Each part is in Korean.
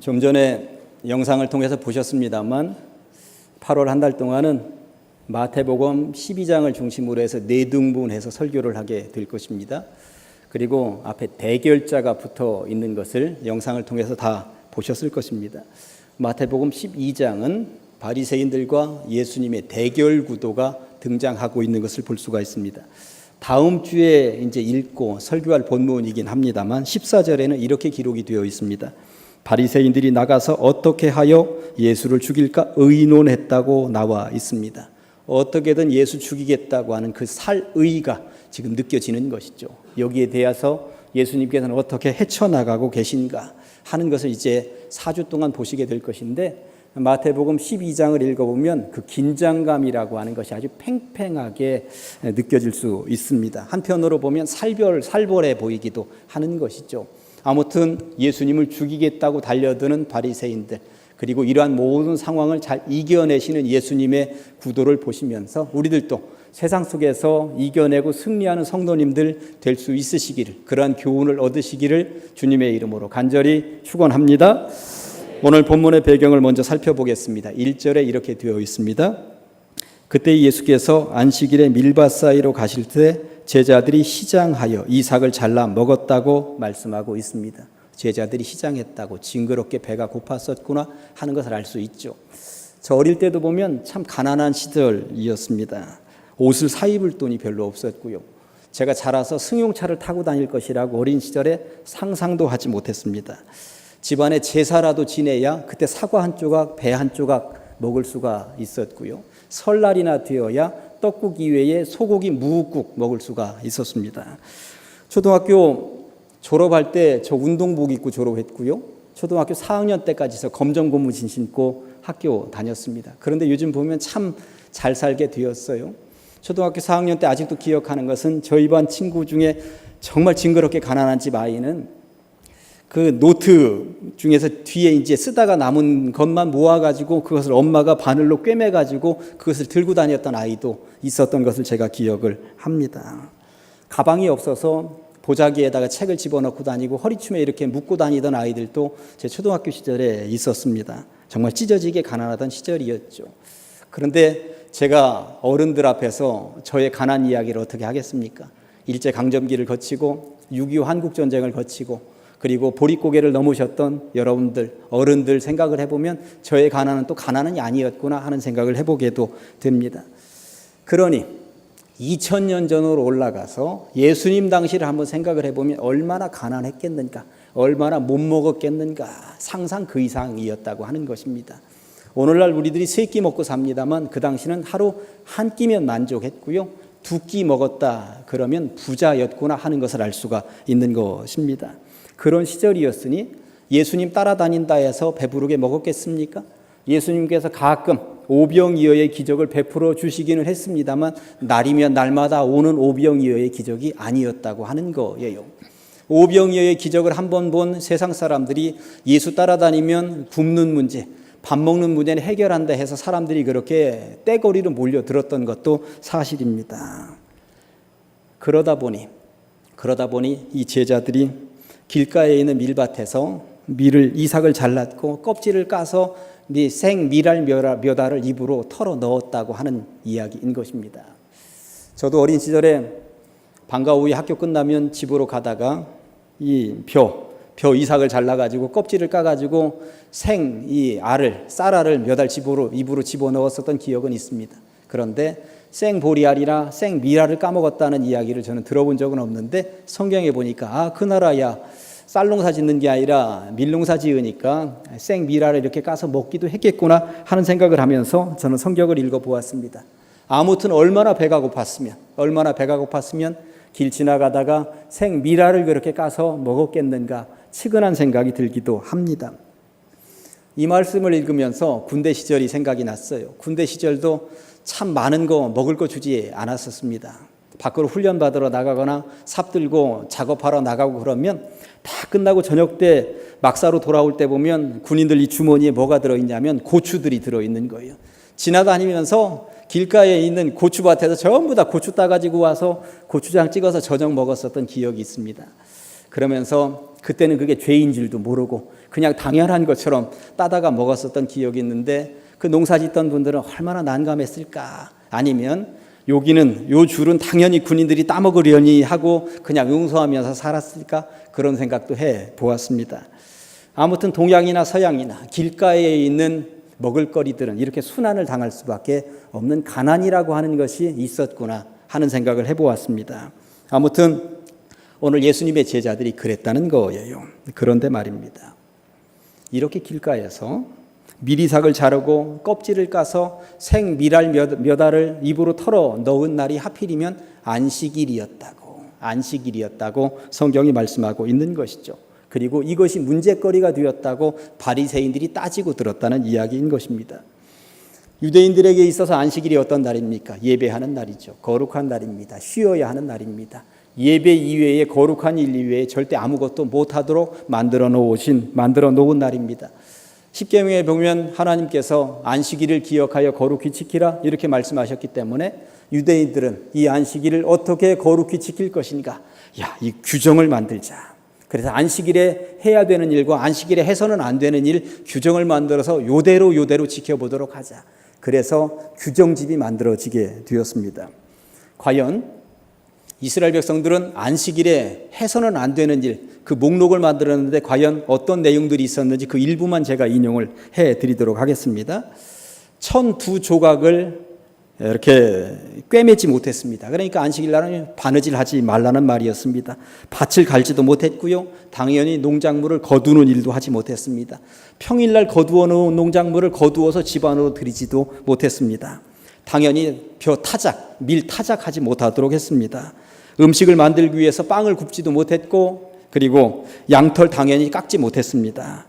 좀 전에 영상을 통해서 보셨습니다만 8월 한 달 동안은 마태복음 12장을 중심으로 해서 4등분해서 설교를 하게 될 것입니다. 그리고 앞에 대결자가 붙어 있는 것을 영상을 통해서 다 보셨을 것입니다. 마태복음 12장은 바리새인들과 예수님의 대결 구도가 등장하고 있는 것을 볼 수가 있습니다. 다음 주에 이제 읽고 설교할 본문이긴 합니다만 14절에는 이렇게 기록이 되어 있습니다. 바리새인들이 나가서 어떻게 하여 예수를 죽일까 의논했다고 나와 있습니다. 어떻게든 예수 죽이겠다고 하는 그 살의가 지금 느껴지는 것이죠. 여기에 대해서 예수님께서는 어떻게 헤쳐나가고 계신가 하는 것을 이제 4주 동안 보시게 될 것인데, 마태복음 12장을 읽어보면 그 긴장감이라고 하는 것이 아주 팽팽하게 느껴질 수 있습니다. 한편으로 보면 살벌해 보이기도 하는 것이죠. 아무튼 예수님을 죽이겠다고 달려드는 바리새인들, 그리고 이러한 모든 상황을 잘 이겨내시는 예수님의 구도를 보시면서 우리들도 세상 속에서 이겨내고 승리하는 성도님들 될 수 있으시기를, 그러한 교훈을 얻으시기를 주님의 이름으로 간절히 축원합니다. 오늘 본문의 배경을 먼저 살펴보겠습니다. 1절에 이렇게 되어 있습니다. 그때 예수께서 안식일에 밀밭 사이로 가실 때 제자들이 시장하여 이삭을 잘라 먹었다고 말씀하고 있습니다. 제자들이 시장했다고, 징그럽게 배가 고팠었구나 하는 것을 알 수 있죠. 저 어릴 때도 보면 참 가난한 시절이었습니다. 옷을 사입을 돈이 별로 없었고요. 제가 자라서 승용차를 타고 다닐 것이라고 어린 시절에 상상도 하지 못했습니다. 집안에 제사라도 지내야 그때 사과 한 조각, 배 한 조각 먹을 수가 있었고요. 설날이나 되어야 떡국 이외에 소고기 무국 먹을 수가 있었습니다. 초등학교 졸업할 때 저 운동복 입고 졸업했고요. 초등학교 4학년 때까지 저 검정 고무신 신고 학교 다녔습니다. 그런데 요즘 보면 참 잘 살게 되었어요. 초등학교 4학년 때 아직도 기억하는 것은 저희 반 친구 중에 정말 징그럽게 가난한 집 아이는 그 노트 중에서 뒤에 이제 쓰다가 남은 것만 모아가지고 그것을 엄마가 바늘로 꿰매가지고 그것을 들고 다녔던 아이도 있었던 것을 제가 기억을 합니다. 가방이 없어서 보자기에다가 책을 집어넣고 다니고 허리춤에 이렇게 묶고 다니던 아이들도 제 초등학교 시절에 있었습니다. 정말 찢어지게 가난하던 시절이었죠. 그런데 제가 어른들 앞에서 저의 가난 이야기를 어떻게 하겠습니까? 일제강점기를 거치고 6.25 한국전쟁을 거치고 그리고 보릿고개를 넘으셨던 여러분들, 어른들 생각을 해보면 저의 가난은 또 가난이 아니었구나 하는 생각을 해보게도 됩니다. 그러니 2000년 전으로 올라가서 예수님 당시를 한번 생각을 해보면 얼마나 가난했겠는가, 얼마나 못 먹었겠는가, 상상 그 이상이었다고 하는 것입니다. 오늘날 우리들이 3끼 먹고 삽니다만 그 당시는 하루 한 끼면 만족했고요. 2끼 먹었다 그러면 부자였구나 하는 것을 알 수가 있는 것입니다. 그런 시절이었으니 예수님 따라다닌다 해서 배부르게 먹었겠습니까? 예수님께서 가끔 오병이어의 기적을 베풀어 주시기는 했습니다만 날이면 날마다 오는 오병이어의 기적이 아니었다고 하는 거예요. 오병이어의 기적을 한번 본 세상 사람들이 예수 따라다니면 굶는 문제, 밥 먹는 문제는 해결한다 해서 사람들이 그렇게 떼거리로 몰려들었던 것도 사실입니다. 그러다 보니 이 제자들이 길가에 있는 밀밭에서 이삭을 잘랐고 껍질을 까서 생밀알 몇 알을 입으로 털어 넣었다고 하는 이야기인 것입니다. 저도 어린 시절에 방과 후에 학교 끝나면 집으로 가다가 이 벼 이삭을 잘라가지고 껍질을 까가지고 쌀알을 몇 알 입으로 집어넣었었던 기억은 있습니다. 그런데 생보리알이나 생밀알을 까먹었다는 이야기를 저는 들어본 적은 없는데 성경에 보니까 그 나라야 쌀농사 짓는 게 아니라 밀농사 지으니까 생밀알을 이렇게 까서 먹기도 했겠구나 하는 생각을 하면서 저는 성경을 읽어보았습니다. 아무튼 얼마나 배가 고팠으면 길 지나가다가 생밀알을 그렇게 까서 먹었겠는가 측은한 생각이 들기도 합니다. 이 말씀을 읽으면서 군대 시절이 생각이 났어요. 군대 시절도 참 많은 거 먹을 거 주지 않았었습니다. 밖으로 훈련 받으러 나가거나 삽 들고 작업하러 나가고 그러면 다 끝나고 저녁 때 막사로 돌아올 때 보면 군인들 이 주머니에 뭐가 들어있냐면 고추들이 들어있는 거예요. 지나다니면서 길가에 있는 고추밭에서 전부 다 고추 따가지고 와서 고추장 찍어서 저녁 먹었었던 기억이 있습니다. 그러면서 그때는 그게 죄인 줄도 모르고 그냥 당연한 것처럼 따다가 먹었었던 기억이 있는데 그 농사 짓던 분들은 얼마나 난감했을까. 아니면 여기는 요 줄은 당연히 군인들이 따먹으려니 하고 그냥 용서하면서 살았을까. 그런 생각도 해 보았습니다. 아무튼 동양이나 서양이나 길가에 있는 먹을거리들은 이렇게 순환을 당할 수밖에 없는 가난이라고 하는 것이 있었구나 하는 생각을 해보았습니다. 아무튼 오늘 예수님의 제자들이 그랬다는 거예요. 그런데 말입니다. 이렇게 길가에서 미리삭을 자르고 껍질을 까서 생 밀알 몇 알을 입으로 털어 넣은 날이 하필이면 안식일이었다고 성경이 말씀하고 있는 것이죠. 그리고 이것이 문제거리가 되었다고 바리새인들이 따지고 들었다는 이야기인 것입니다. 유대인들에게 있어서 안식일이 어떤 날입니까? 예배하는 날이죠. 거룩한 날입니다. 쉬어야 하는 날입니다. 예배 이외에 거룩한 일 이외에 절대 아무것도 못하도록 만들어 놓은 날입니다. 십계명에 보면 하나님께서 안식일을 기억하여 거룩히 지키라 이렇게 말씀하셨기 때문에 유대인들은 이 안식일을 어떻게 거룩히 지킬 것인가? 이 규정을 만들자. 그래서 안식일에 해야 되는 일과 안식일에 해서는 안 되는 일 규정을 만들어서 요대로 지켜보도록 하자. 그래서 규정집이 만들어지게 되었습니다. 과연 이스라엘 백성들은 안식일에 해서는 안 되는 일, 그 목록을 만들었는데 과연 어떤 내용들이 있었는지 그 일부만 제가 인용을 해드리도록 하겠습니다. 1002조각을 이렇게 꿰매지 못했습니다. 그러니까 안식일 날은 바느질하지 말라는 말이었습니다. 밭을 갈지도 못했고요. 당연히 농작물을 거두는 일도 하지 못했습니다. 평일날 거두어 놓은 농작물을 거두어서 집 안으로 들이지도 못했습니다. 당연히 밀 타작하지 못하도록 했습니다. 음식을 만들기 위해서 빵을 굽지도 못했고 그리고 양털 당연히 깎지 못했습니다.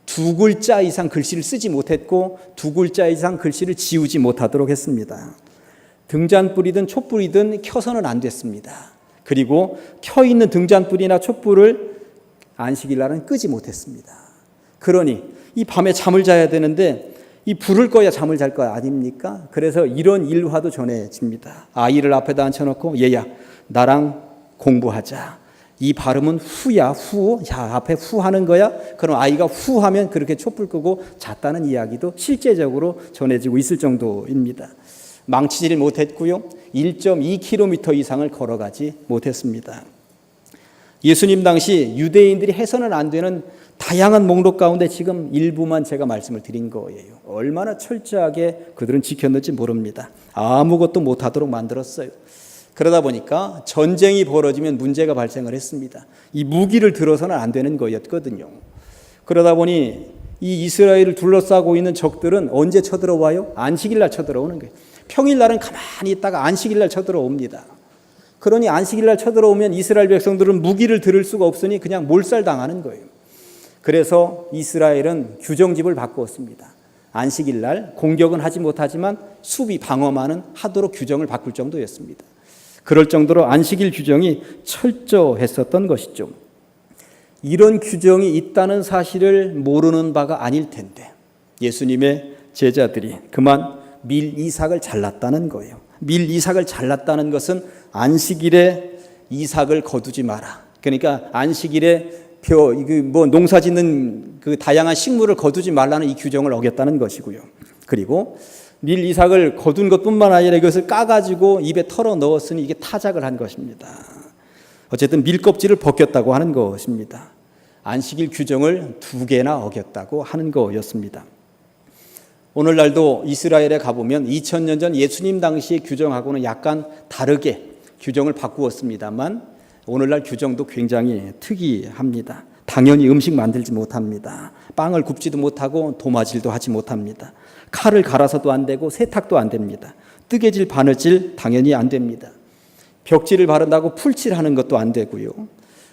2글자 이상 글씨를 쓰지 못했고 2글자 이상 글씨를 지우지 못하도록 했습니다. 등잔불이든 촛불이든 켜서는 안 됐습니다. 그리고 켜있는 등잔불이나 촛불을 안식일 날은 끄지 못했습니다. 그러니 이 밤에 잠을 자야 되는데 이 불을 꺼야 잠을 잘 거 아닙니까? 그래서 이런 일화도 전해집니다. 아이를 앞에다 앉혀놓고 얘야 나랑 공부하자. 이 발음은 후야, 후. 앞에 후 하는 거야? 그럼 아이가 후 하면 그렇게 촛불 끄고 잤다는 이야기도 실제적으로 전해지고 있을 정도입니다. 망치질 못했고요. 1.2km 이상을 걸어가지 못했습니다. 예수님 당시 유대인들이 해서는 안 되는 다양한 목록 가운데 지금 일부만 제가 말씀을 드린 거예요. 얼마나 철저하게 그들은 지켰는지 모릅니다. 아무것도 못하도록 만들었어요. 그러다 보니까 전쟁이 벌어지면 문제가 발생을 했습니다. 이 무기를 들어서는 안 되는 거였거든요. 그러다 보니 이 이스라엘을 둘러싸고 있는 적들은 언제 쳐들어와요? 안식일날 쳐들어오는 거예요. 평일날은 가만히 있다가 안식일날 쳐들어옵니다. 그러니 안식일날 쳐들어오면 이스라엘 백성들은 무기를 들을 수가 없으니 그냥 몰살당하는 거예요. 그래서 이스라엘은 규정집을 바꾸었습니다. 안식일날 공격은 하지 못하지만 수비 방어만은 하도록 규정을 바꿀 정도였습니다. 그럴 정도로 안식일 규정이 철저했었던 것이죠. 이런 규정이 있다는 사실을 모르는 바가 아닐 텐데 예수님의 제자들이 그만 밀 이삭을 잘랐다는 거예요. 밀 이삭을 잘랐다는 것은 안식일에 이삭을 거두지 마라. 그러니까 안식일에 농사 짓는 그 다양한 식물을 거두지 말라는 이 규정을 어겼다는 것이고요. 그리고 밀 이삭을 거둔 것뿐만 아니라 이것을 까가지고 입에 털어 넣었으니 이게 타작을 한 것입니다. 어쨌든 밀 껍질을 벗겼다고 하는 것입니다. 안식일 규정을 2개나 어겼다고 하는 거였습니다. 오늘날도 이스라엘에 가보면 2000년 전 예수님 당시의 규정하고는 약간 다르게 규정을 바꾸었습니다만 오늘날 규정도 굉장히 특이합니다. 당연히 음식 만들지 못합니다. 빵을 굽지도 못하고 도마질도 하지 못합니다. 칼을 갈아서도 안 되고 세탁도 안 됩니다. 뜨개질, 바느질 당연히 안 됩니다. 벽지를 바른다고 풀칠하는 것도 안 되고요.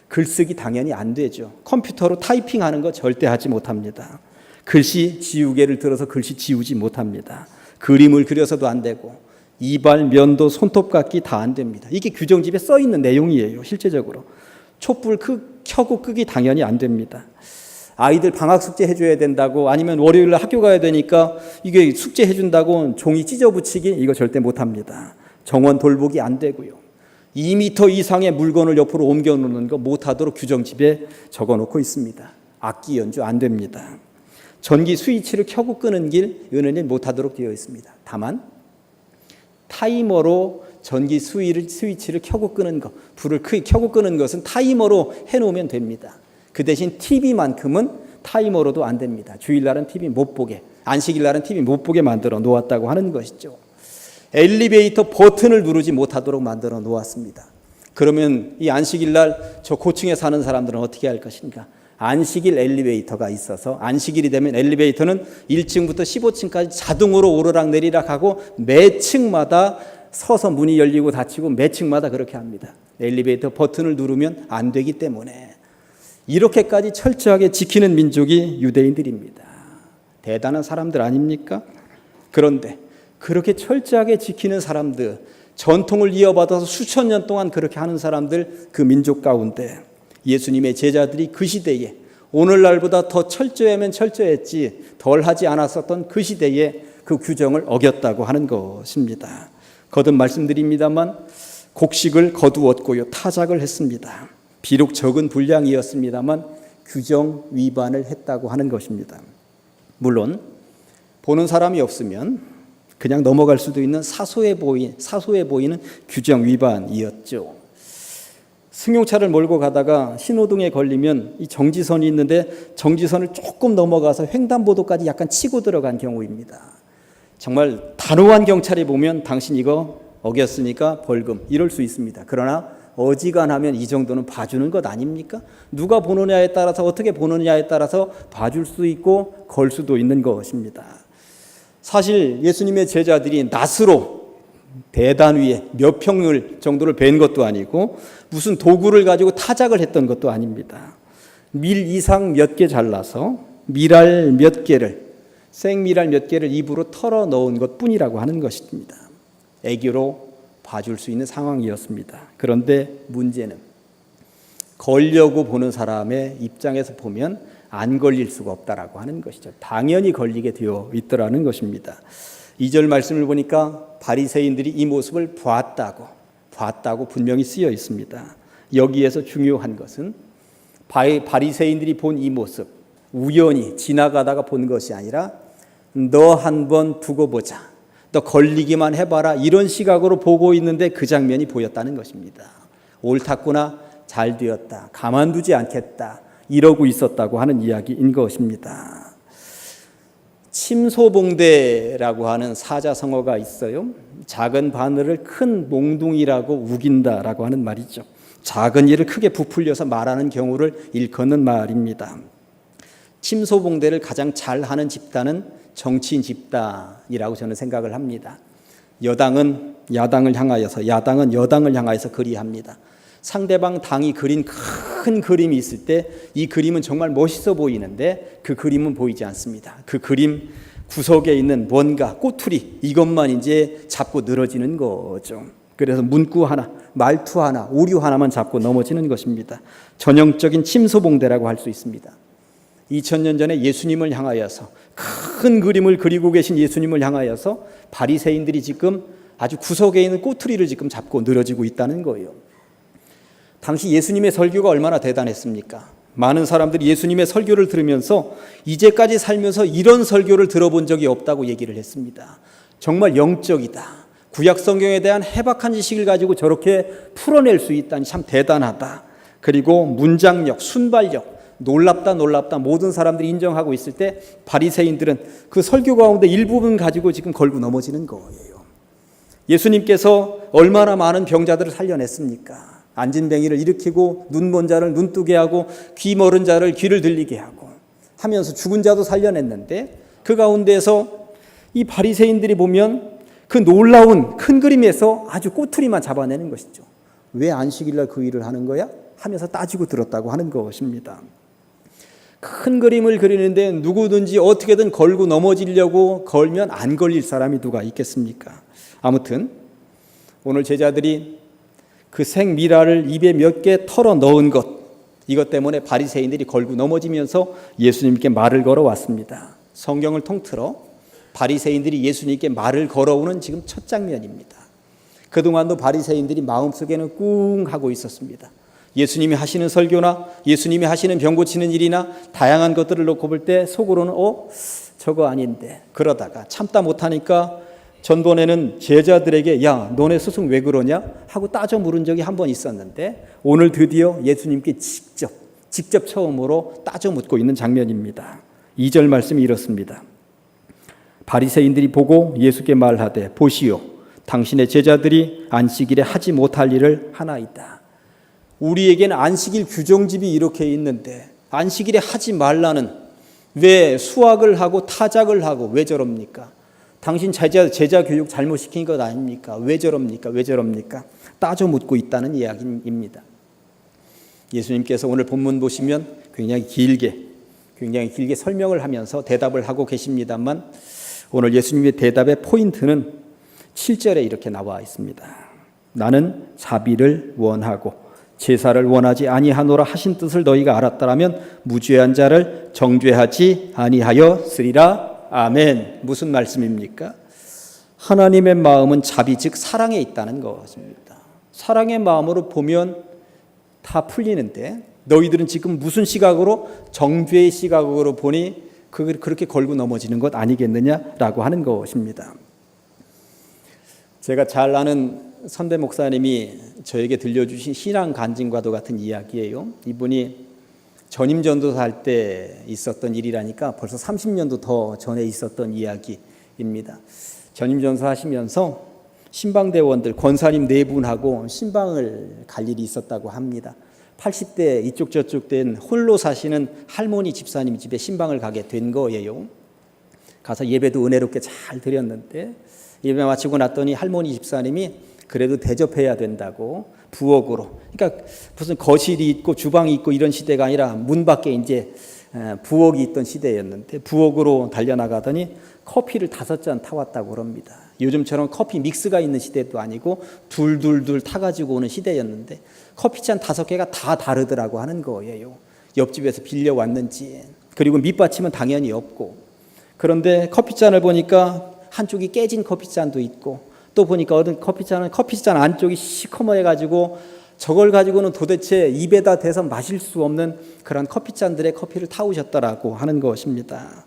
글쓰기 당연히 안 되죠. 컴퓨터로 타이핑하는 거 절대 하지 못합니다. 글씨 지우개를 들어서 글씨 지우지 못합니다. 그림을 그려서도 안 되고 이발, 면도, 손톱깎이 다 안 됩니다. 이게 규정집에 써 있는 내용이에요. 실제적으로. 촛불 켜고 끄기 당연히 안 됩니다. 아이들 방학 숙제 해줘야 된다고 아니면 월요일 날 학교 가야 되니까 이게 숙제 해준다고 종이 찢어 붙이기 이거 절대 못합니다. 정원 돌보기 안 되고요. 2m 이상의 물건을 옆으로 옮겨 놓는 거 못하도록 규정집에 적어놓고 있습니다. 악기 연주 안 됩니다. 전기 스위치를 켜고 끄는 길 은연히 못하도록 되어 있습니다. 다만 타이머로 전기 스위치를 켜고 끄는 것, 불을 켜고 끄는 것은 타이머로 해놓으면 됩니다. 그 대신 TV만큼은 타이머로도 안 됩니다. 주일날은 TV 못 보게, 안식일날은 TV 못 보게 만들어 놓았다고 하는 것이죠. 엘리베이터 버튼을 누르지 못하도록 만들어 놓았습니다. 그러면 이 안식일날 저 고층에 사는 사람들은 어떻게 할 것인가? 안식일 엘리베이터가 있어서 안식일이 되면 엘리베이터는 1층부터 15층까지 자동으로 오르락내리락 하고 매 층마다 서서 문이 열리고 닫히고 매 층마다 그렇게 합니다. 엘리베이터 버튼을 누르면 안 되기 때문에 이렇게까지 철저하게 지키는 민족이 유대인들입니다. 대단한 사람들 아닙니까? 그런데 그렇게 철저하게 지키는 사람들, 전통을 이어받아서 수천 년 동안 그렇게 하는 사람들, 그 민족 가운데 예수님의 제자들이 그 시대에 오늘날보다 더 철저하면 철저했지 덜 하지 않았었던 그 시대에 그 규정을 어겼다고 하는 것입니다. 거듭 말씀드립니다만 곡식을 거두었고요, 타작을 했습니다. 비록 적은 분량이었습니다만 규정 위반을 했다고 하는 것입니다. 물론 보는 사람이 없으면 그냥 넘어갈 수도 있는 사소해 보이는 규정 위반이었죠. 승용차를 몰고 가다가 신호등에 걸리면 이 정지선이 있는데 정지선을 조금 넘어가서 횡단보도까지 약간 치고 들어간 경우입니다. 정말 단호한 경찰이 보면 당신 이거 어겼으니까 벌금 이럴 수 있습니다. 그러나 어지간하면 이 정도는 봐주는 것 아닙니까? 누가 보느냐에 따라서 어떻게 보느냐에 따라서 봐줄 수 있고 걸 수도 있는 것입니다. 사실 예수님의 제자들이 낫으로 대단 위에 몇 평을 정도를 벤 것도 아니고 무슨 도구를 가지고 타작을 했던 것도 아닙니다. 밀 이상 몇 개 잘라서 밀알 몇 개를 생밀알 몇 개를 입으로 털어 넣은 것뿐이라고 하는 것입니다. 애교로 봐줄 수 있는 상황이었습니다. 그런데 문제는 걸려고 보는 사람의 입장에서 보면 안 걸릴 수가 없다라고 하는 것이죠. 당연히 걸리게 되어 있더라는 것입니다. 2절 말씀을 보니까 바리새인들이 이 모습을 봤다고 분명히 쓰여 있습니다. 여기에서 중요한 것은 바리새인들이 본 이 모습, 우연히 지나가다가 본 것이 아니라 너 한번 두고 보자, 너 걸리기만 해봐라, 이런 시각으로 보고 있는데 그 장면이 보였다는 것입니다. 옳았구나, 잘 되었다, 가만두지 않겠다, 이러고 있었다고 하는 이야기인 것입니다. 침소봉대라고 하는 사자성어가 있어요. 작은 바늘을 큰 몽둥이라고 우긴다라고 하는 말이죠. 작은 일을 크게 부풀려서 말하는 경우를 일컫는 말입니다. 침소봉대를 가장 잘하는 집단은 정치인 집단이라고 저는 생각을 합니다. 여당은 야당을 향하여서, 야당은 여당을 향하여서 그리합니다. 상대방 당이 그린 큰 그림이 있을 때 이 그림은 정말 멋있어 보이는데 그 그림은 보이지 않습니다. 그 그림 구석에 있는 뭔가 꼬투리, 이것만 이제 잡고 늘어지는 거죠. 그래서 문구 하나, 말투 하나, 오류 하나만 잡고 넘어지는 것입니다. 전형적인 침소봉대라고 할 수 있습니다. 2000년 전에 예수님을 향하여서 큰 그림을 그리고 계신 예수님을 향하여서 바리새인들이 지금 아주 구석에 있는 꼬투리를 지금 잡고 늘어지고 있다는 거예요. 당시 예수님의 설교가 얼마나 대단했습니까? 많은 사람들이 예수님의 설교를 들으면서 이제까지 살면서 이런 설교를 들어본 적이 없다고 얘기를 했습니다. 정말 영적이다. 구약 성경에 대한 해박한 지식을 가지고 저렇게 풀어낼 수 있다니 참 대단하다. 그리고 문장력, 순발력, 놀랍다 모든 사람들이 인정하고 있을 때 바리새인들은 그 설교 가운데 일부분 가지고 지금 걸고 넘어지는 거예요. 예수님께서 얼마나 많은 병자들을 살려냈습니까? 안진뱅이를 일으키고 눈 먼 자를 눈 뜨게 하고 귀 멀은 자를 귀를 들리게 하고 하면서 죽은 자도 살려냈는데 그 가운데서 이 바리새인들이 보면 그 놀라운 큰 그림에서 아주 꼬투리만 잡아내는 것이죠. 왜 안식일날 그 일을 하는 거야? 하면서 따지고 들었다고 하는 것입니다. 큰 그림을 그리는데 누구든지 어떻게든 걸고 넘어지려고 걸면 안 걸릴 사람이 누가 있겠습니까? 아무튼 오늘 제자들이 그 생미라를 입에 몇 개 털어 넣은 것, 이것 때문에 바리새인들이 걸고 넘어지면서 예수님께 말을 걸어왔습니다. 성경을 통틀어 바리새인들이 예수님께 말을 걸어오는 지금 첫 장면입니다. 그동안도 바리새인들이 마음속에는 꿍 하고 있었습니다. 예수님이 하시는 설교나 예수님이 하시는 병 고치는 일이나 다양한 것들을 놓고 볼 때 속으로는 저거 아닌데, 그러다가 참다 못하니까 전번에는 제자들에게 야 너네 스승 왜 그러냐 하고 따져 물은 적이 한 번 있었는데, 오늘 드디어 예수님께 직접 처음으로 따져 묻고 있는 장면입니다. 2절 말씀이 이렇습니다. 바리새인들이 보고 예수께 말하되 보시오 당신의 제자들이 안식일에 하지 못할 일을 하나이다. 우리에게는 안식일 규정집이 이렇게 있는데 안식일에 하지 말라는, 왜 수학을 하고 타작을 하고 왜 저럽니까? 당신 제자 교육 잘못시킨 것 아닙니까? 왜 저럽니까? 따져 묻고 있다는 이야기입니다. 예수님께서 오늘 본문 보시면 굉장히 길게 설명을 하면서 대답을 하고 계십니다만, 오늘 예수님의 대답의 포인트는 7절에 이렇게 나와 있습니다. 나는 자비를 원하고 제사를 원하지 아니하노라 하신 뜻을 너희가 알았더라면 무죄한 자를 정죄하지 아니하였으리라. 아멘. 무슨 말씀입니까? 하나님의 마음은 자비, 즉 사랑에 있다는 것입니다. 사랑의 마음으로 보면 다 풀리는데 너희들은 지금 무슨 시각으로? 정죄의 시각으로 보니 그렇게 걸고 넘어지는 것 아니겠느냐라고 하는 것입니다. 제가 잘 아는 선배 목사님이 저에게 들려주신 신앙 간증과도 같은 이야기예요. 이분이 전임 전도사 할 때 있었던 일이라니까 벌써 30년도 더 전에 있었던 이야기입니다. 전임 전도사 하시면서 신방대원들 권사님 4분하고 신방을 갈 일이 있었다고 합니다. 80대 이쪽 저쪽 된 홀로 사시는 할머니 집사님 집에 신방을 가게 된 거예요. 가서 예배도 은혜롭게 잘 드렸는데 예배 마치고 났더니 할머니 집사님이 그래도 대접해야 된다고 부엌으로, 그러니까 무슨 거실이 있고 주방이 있고 이런 시대가 아니라 문 밖에 이제 부엌이 있던 시대였는데 부엌으로 달려나가더니 커피를 5잔 타왔다고 그럽니다. 요즘처럼 커피 믹스가 있는 시대도 아니고 둘 타가지고 오는 시대였는데 커피잔 5개가 다 다르더라고 하는 거예요. 옆집에서 빌려왔는지. 그리고 밑받침은 당연히 없고. 그런데 커피잔을 보니까 한쪽이 깨진 커피잔도 있고, 또 보니까 어떤 커피잔 안쪽이 시커머해가지고 저걸 가지고는 도대체 입에다 대서 마실 수 없는 그런 커피잔들의 커피를 타오셨더라고 하는 것입니다.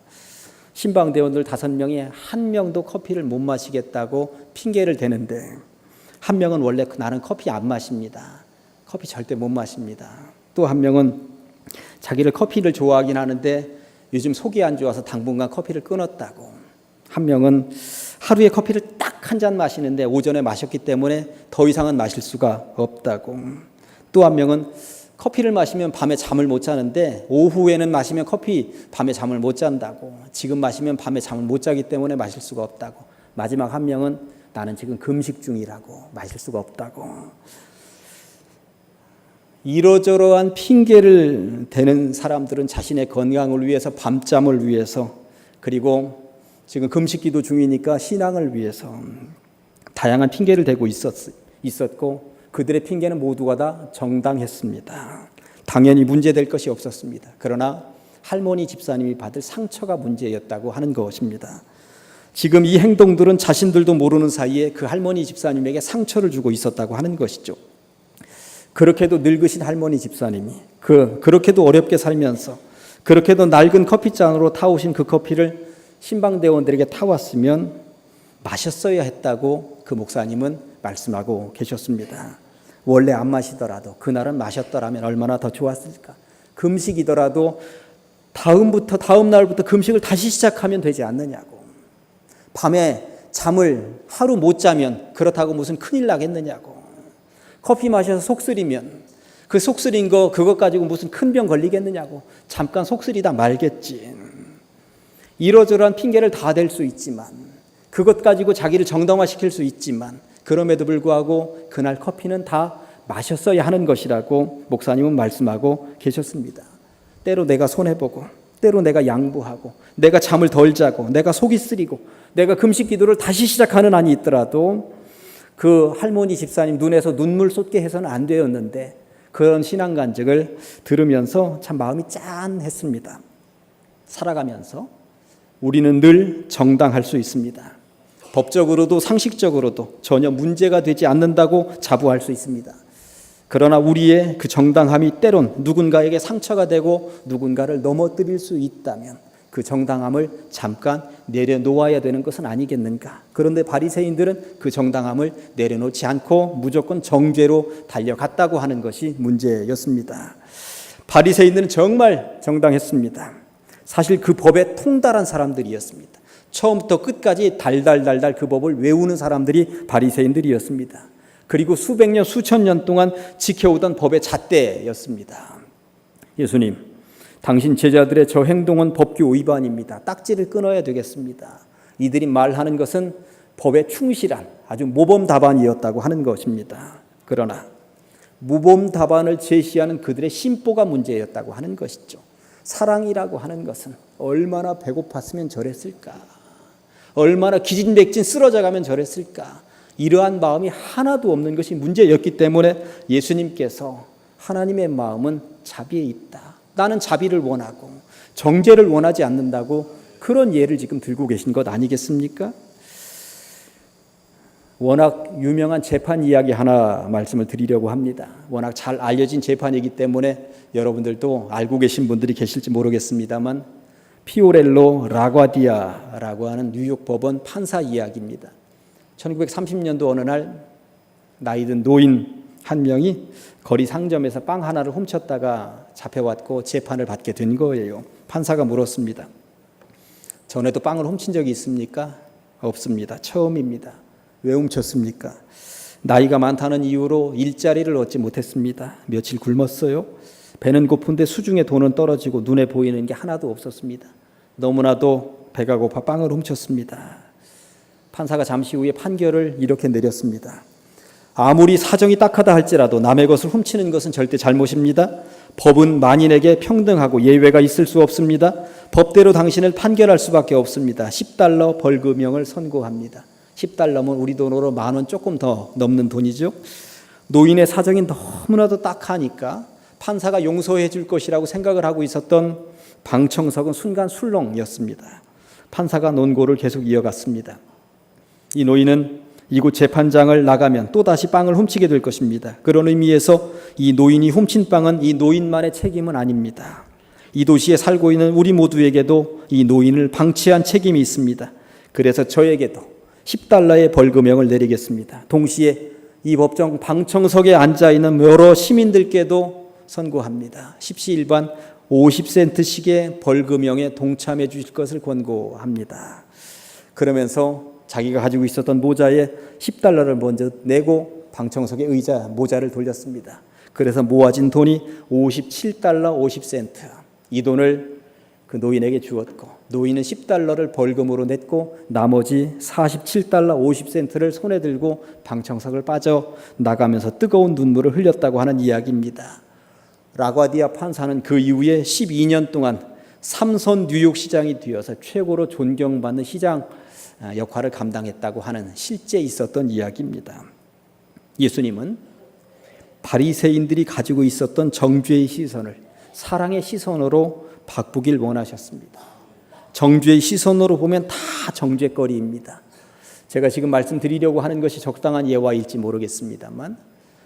신방대원들 5명이 한 명도 커피를 못 마시겠다고 핑계를 대는데, 한 명은 원래 나는 커피 안 마십니다. 커피 절대 못 마십니다. 또 한 명은 자기를 커피를 좋아하긴 하는데 요즘 속이 안 좋아서 당분간 커피를 끊었다고. 한 명은 하루에 커피를 딱 한 잔 마시는데 오전에 마셨기 때문에 더 이상은 마실 수가 없다고. 또 한 명은 커피를 마시면 밤에 잠을 못 자는데 오후에는 마시면 밤에 잠을 못 잔다고. 지금 마시면 밤에 잠을 못 자기 때문에 마실 수가 없다고. 마지막 한 명은 나는 지금 금식 중이라고 마실 수가 없다고. 이러저러한 핑계를 대는 사람들은 자신의 건강을 위해서, 밤잠을 위해서, 그리고 지금 금식기도 중이니까 신앙을 위해서 다양한 핑계를 대고 있었고, 그들의 핑계는 모두가 다 정당했습니다. 당연히 문제될 것이 없었습니다. 그러나 할머니 집사님이 받을 상처가 문제였다고 하는 것입니다. 지금 이 행동들은 자신들도 모르는 사이에 그 할머니 집사님에게 상처를 주고 있었다고 하는 것이죠. 그렇게도 늙으신 할머니 집사님이 그렇게도 어렵게 살면서 그렇게도 낡은 커피잔으로 타오신 그 커피를 신방대원들에게 타왔으면 마셨어야 했다고 그 목사님은 말씀하고 계셨습니다. 원래 안 마시더라도 그날은 마셨더라면 얼마나 더 좋았을까. 금식이더라도 다음 날부터 금식을 다시 시작하면 되지 않느냐고. 밤에 잠을 하루 못 자면 그렇다고 무슨 큰일 나겠느냐고. 커피 마셔서 속쓰리면 그 속쓰린 그것 가지고 무슨 큰 병 걸리겠느냐고. 잠깐 속쓰리다 말겠지. 이러저러한 핑계를 다 댈 수 있지만, 그것 가지고 자기를 정당화시킬 수 있지만, 그럼에도 불구하고 그날 커피는 다 마셨어야 하는 것이라고 목사님은 말씀하고 계셨습니다. 때로 내가 손해보고, 때로 내가 양보하고, 내가 잠을 덜 자고, 내가 속이 쓰리고, 내가 금식 기도를 다시 시작하는 한이 있더라도 그 할머니 집사님 눈에서 눈물 쏟게 해서는 안 되었는데, 그런 신앙 간증을 들으면서 참 마음이 짠했습니다. 살아가면서 우리는 늘 정당할 수 있습니다. 법적으로도 상식적으로도 전혀 문제가 되지 않는다고 자부할 수 있습니다. 그러나 우리의 그 정당함이 때론 누군가에게 상처가 되고 누군가를 넘어뜨릴 수 있다면 그 정당함을 잠깐 내려놓아야 되는 것은 아니겠는가. 그런데 바리새인들은 그 정당함을 내려놓지 않고 무조건 정죄로 달려갔다고 하는 것이 문제였습니다. 바리새인들은 정말 정당했습니다. 사실 그 법에 통달한 사람들이었습니다. 처음부터 끝까지 달달달달 그 법을 외우는 사람들이 바리새인들이었습니다. 그리고 수백 년, 수천 년 동안 지켜오던 법의 잣대였습니다. 예수님, 당신 제자들의 저 행동은 법규 위반입니다. 딱지를 끊어야 되겠습니다. 이들이 말하는 것은 법에 충실한 아주 모범 답안이었다고 하는 것입니다. 그러나 모범 답안을 제시하는 그들의 심보가 문제였다고 하는 것이죠. 사랑이라고 하는 것은 얼마나 배고팠으면 저랬을까? 얼마나 기진맥진 쓰러져가면 저랬을까? 이러한 마음이 하나도 없는 것이 문제였기 때문에 예수님께서 하나님의 마음은 자비에 있다. 나는 자비를 원하고 정죄를 원하지 않는다고 그런 예를 지금 들고 계신 것 아니겠습니까? 워낙 유명한 재판 이야기 하나 말씀을 드리려고 합니다. 워낙 잘 알려진 재판이기 때문에 여러분들도 알고 계신 분들이 계실지 모르겠습니다만 피오렐로 라과디아라고 하는 뉴욕 법원 판사 이야기입니다. 1930년도 어느 날 나이든 노인 한 명이 거리 상점에서 빵 하나를 훔쳤다가 잡혀왔고 재판을 받게 된 거예요. 판사가 물었습니다. 전에도 빵을 훔친 적이 있습니까? 없습니다. 처음입니다. 왜 훔쳤습니까? 나이가 많다는 이유로 일자리를 얻지 못했습니다. 며칠 굶었어요. 배는 고픈데 수중에 돈은 떨어지고 눈에 보이는 게 하나도 없었습니다. 너무나도 배가 고파 빵을 훔쳤습니다. 판사가 잠시 후에 판결을 이렇게 내렸습니다. 아무리 사정이 딱하다 할지라도 남의 것을 훔치는 것은 절대 잘못입니다. 법은 만인에게 평등하고 예외가 있을 수 없습니다. 법대로 당신을 판결할 수밖에 없습니다. 10달러 벌금형을 선고합니다. 10달러면 우리 돈으로 10,000원 조금 더 넘는 돈이죠. 노인의 사정이 너무나도 딱하니까 판사가 용서해 줄 것이라고 생각을 하고 있었던 방청석은 순간 술렁이었습니다. 판사가 논고를 계속 이어갔습니다. 이 노인은 이곳 재판장을 나가면 또다시 빵을 훔치게 될 것입니다. 그런 의미에서 이 노인이 훔친 빵은 이 노인만의 책임은 아닙니다. 이 도시에 살고 있는 우리 모두에게도 이 노인을 방치한 책임이 있습니다. 그래서 저에게도 10달러의 벌금형을 내리겠습니다. 동시에 이 법정 방청석에 앉아있는 여러 시민들께도 선고합니다. 십시일반 50센트씩의 벌금형에 동참해 주실 것을 권고합니다. 그러면서 자기가 가지고 있었던 모자에 10달러를 먼저 내고 방청석의 의자 모자를 돌렸습니다. 그래서 모아진 돈이 57달러 50센트. 이 돈을 그 노인에게 주었고 노인은 10달러를 벌금으로 냈고 나머지 47달러 50센트를 손에 들고 방청석을 빠져나가면서 뜨거운 눈물을 흘렸다고 하는 이야기입니다. 라과디아 판사는 그 이후에 12년 동안 삼선 뉴욕 시장이 되어서 최고로 존경받는 시장 역할을 감당했다고 하는 실제 있었던 이야기입니다. 예수님은 바리새인들이 가지고 있었던 정죄의 시선을 사랑의 시선으로 바꾸길 원하셨습니다. 정죄의 시선으로 보면 다 정죄거리입니다. 제가 지금 말씀드리려고 하는 것이 적당한 예화일지 모르겠습니다만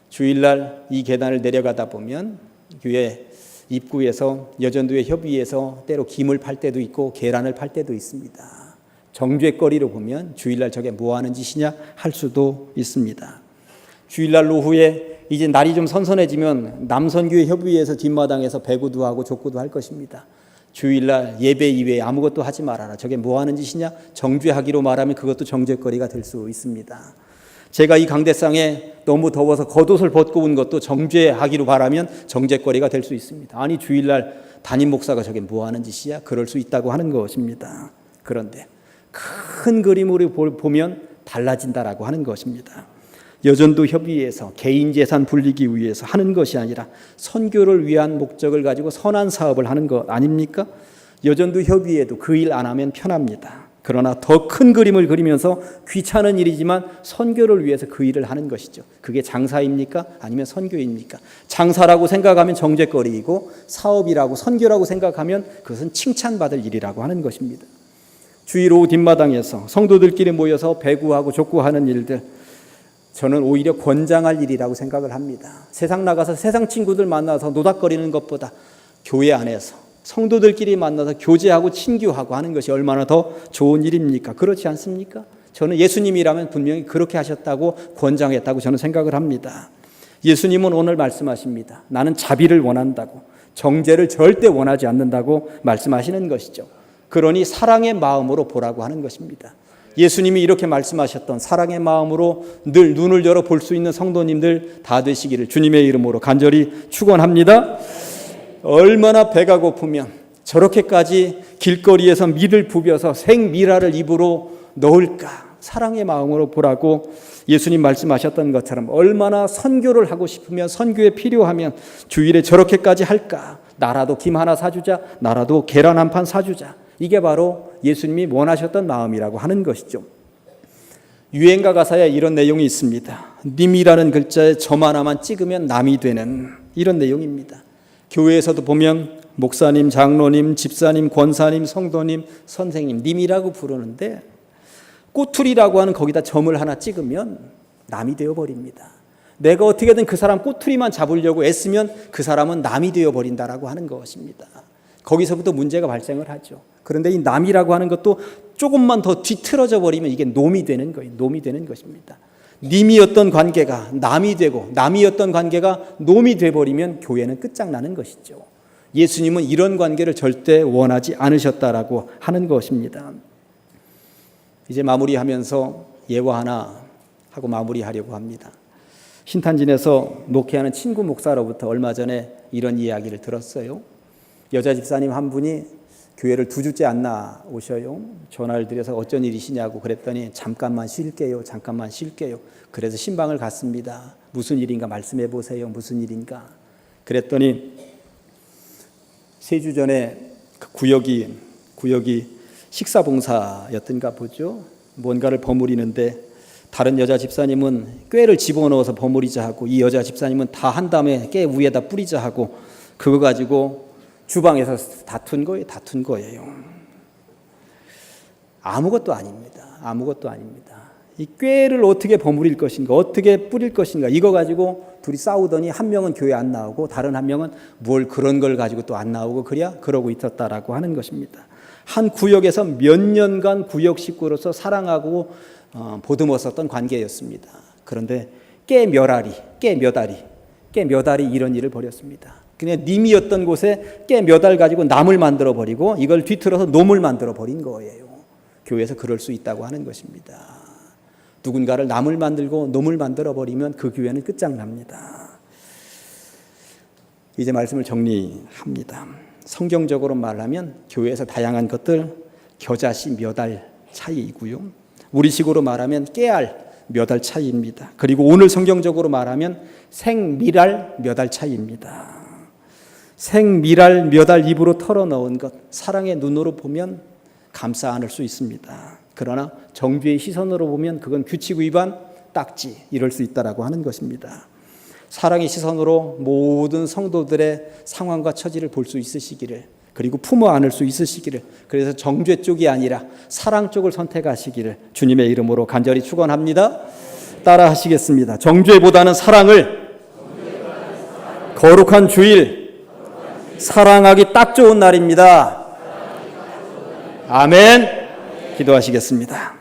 주일날 이 계단을 내려가다 보면 교회 입구에서 여전도의 협의에서 때로 김을 팔 때도 있고 계란을 팔 때도 있습니다. 정죄거리로 보면 주일날 저게 뭐 하는 짓이냐 할 수도 있습니다. 주일날 오후에 이제 날이 좀 선선해지면 남선교회 협의회에서 뒷마당에서 배구도 하고 족구도 할 것입니다. 주일날 예배 이외에 아무것도 하지 말아라. 저게 뭐 하는 짓이냐? 정죄하기로 말하면 그것도 정죄거리가 될 수 있습니다. 제가 이 강대상에 너무 더워서 겉옷을 벗고 온 것도 정죄하기로 말하면 정죄거리가 될 수 있습니다. 아니 주일날 담임 목사가 저게 뭐 하는 짓이야? 그럴 수 있다고 하는 것입니다. 그런데 큰 그림으로 보면 달라진다라고 하는 것입니다. 여전도 협의회에서 개인 재산 불리기 위해서 하는 것이 아니라 선교를 위한 목적을 가지고 선한 사업을 하는 것 아닙니까? 여전도 협의회도 그 일 안 하면 편합니다. 그러나 더 큰 그림을 그리면서 귀찮은 일이지만 선교를 위해서 그 일을 하는 것이죠. 그게 장사입니까? 아니면 선교입니까? 장사라고 생각하면 정죄거리이고 사업이라고 선교라고 생각하면 그것은 칭찬받을 일이라고 하는 것입니다. 주일 오후 뒷마당에서 성도들끼리 모여서 배구하고 족구하는 일들, 저는 오히려 권장할 일이라고 생각을 합니다. 세상 나가서 세상 친구들 만나서 노닥거리는 것보다 교회 안에서 성도들끼리 만나서 교제하고 친교하고 하는 것이 얼마나 더 좋은 일입니까? 그렇지 않습니까? 저는 예수님이라면 분명히 그렇게 하셨다고 권장했다고 저는 생각을 합니다. 예수님은 오늘 말씀하십니다. 나는 자비를 원한다고, 정죄를 절대 원하지 않는다고 말씀하시는 것이죠. 그러니 사랑의 마음으로 보라고 하는 것입니다. 예수님이 이렇게 말씀하셨던 사랑의 마음으로 늘 눈을 열어 볼 수 있는 성도님들 다 되시기를 주님의 이름으로 간절히 축원합니다. 얼마나 배가 고프면 저렇게까지 길거리에서 밀을 부벼서 생미라를 입으로 넣을까? 사랑의 마음으로 보라고 예수님 말씀하셨던 것처럼 얼마나 선교를 하고 싶으면, 선교에 필요하면 주일에 저렇게까지 할까? 나라도 김 하나 사주자, 나라도 계란 한 판 사주자. 이게 바로 예수님이 원하셨던 마음이라고 하는 것이죠. 유행가 가사에 이런 내용이 있습니다. 님이라는 글자에 점 하나만 찍으면 남이 되는, 이런 내용입니다. 교회에서도 보면 목사님, 장로님, 집사님, 권사님, 성도님, 선생님, 님이라고 부르는데 꼬투리라고 하는 거기다 점을 하나 찍으면 남이 되어버립니다. 내가 어떻게든 그 사람 꼬투리만 잡으려고 애쓰면 그 사람은 남이 되어버린다라고 하는 것입니다. 거기서부터 문제가 발생을 하죠. 그런데 이 남이라고 하는 것도 조금만 더 뒤틀어져 버리면 이게 놈이 되는 거예요. 놈이 되는 것입니다. 님이었던 관계가 남이 되고 남이었던 관계가 놈이 돼버리면 교회는 끝장나는 것이죠. 예수님은 이런 관계를 절대 원하지 않으셨다라고 하는 것입니다. 이제 마무리하면서 예화 하나 하고 마무리하려고 합니다. 신탄진에서 목회하는 친구 목사로부터 얼마 전에 이런 이야기를 들었어요. 여자 집사님 한 분이 교회를 2주째 안 나오셔요. 전화를 드려서 어쩐 일이시냐고 그랬더니 잠깐만 쉴게요. 그래서 신방을 갔습니다. 무슨 일인가 말씀해 보세요. 무슨 일인가. 그랬더니 3주 전에 그 구역이 식사봉사였던가 보죠. 뭔가를 버무리는데 다른 여자 집사님은 꾀를 집어넣어서 버무리자 하고 이 여자 집사님은 다 한 다음에 꾀 위에다 뿌리자 하고 그거 가지고 주방에서 다툰 거예요. 아무것도 아닙니다. 이 꾀를 어떻게 버무릴 것인가, 어떻게 뿌릴 것인가, 이거 가지고 둘이 싸우더니 한 명은 교회 안 나오고 다른 한 명은 뭘 그런 걸 가지고 또 안 나오고 그러고 있었다라고 하는 것입니다. 한 구역에서 몇 년간 구역 식구로서 사랑하고 보듬었었던 관계였습니다. 그런데 꽤 몇 알이 이런 일을 벌였습니다. 그냥 님이었던 곳에 꽤 몇 알 가지고 남을 만들어 버리고 이걸 뒤틀어서 놈을 만들어 버린 거예요. 교회에서 그럴 수 있다고 하는 것입니다. 누군가를 남을 만들고 놈을 만들어 버리면 그 교회는 끝장납니다. 이제 말씀을 정리합니다. 성경적으로 말하면 교회에서 다양한 것들 겨자씨 몇 알 차이이고요. 우리식으로 말하면 깨알 몇 알 차이입니다. 그리고 오늘 성경적으로 말하면 생밀알 몇 알 차이입니다. 생밀알 몇 알 입으로 털어넣은 것, 사랑의 눈으로 보면 감싸 안을 수 있습니다. 그러나 정죄의 시선으로 보면 그건 규칙 위반, 딱지 이럴 수 있다라고 하는 것입니다. 사랑의 시선으로 모든 성도들의 상황과 처지를 볼 수 있으시기를, 그리고 품어 안을 수 있으시기를, 그래서 정죄 쪽이 아니라 사랑 쪽을 선택하시기를 주님의 이름으로 간절히 축원합니다. 따라 하시겠습니다. 정죄보다는 사랑을 거룩한 주일 사랑하기 딱 좋은 날입니다. 아멘. 기도하시겠습니다.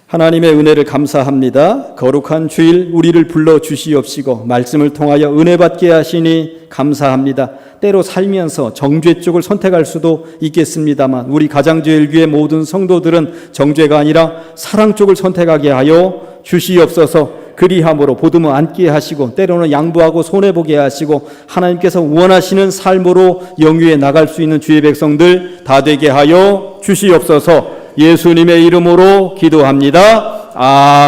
하나님의 은혜를 감사합니다. 거룩한 주일 우리를 불러주시옵시고 말씀을 통하여 은혜 받게 하시니 감사합니다. 때로 살면서 정죄 쪽을 선택할 수도 있겠습니다만 우리 가장제일교회 모든 성도들은 정죄가 아니라 사랑 쪽을 선택하게 하여 주시옵소서. 그리함으로 보듬어 앉게 하시고 때로는 양보하고 손해보게 하시고 하나님께서 원하시는 삶으로 영위에 나갈 수 있는 주의 백성들 다 되게 하여 주시옵소서. 예수님의 이름으로 기도합니다.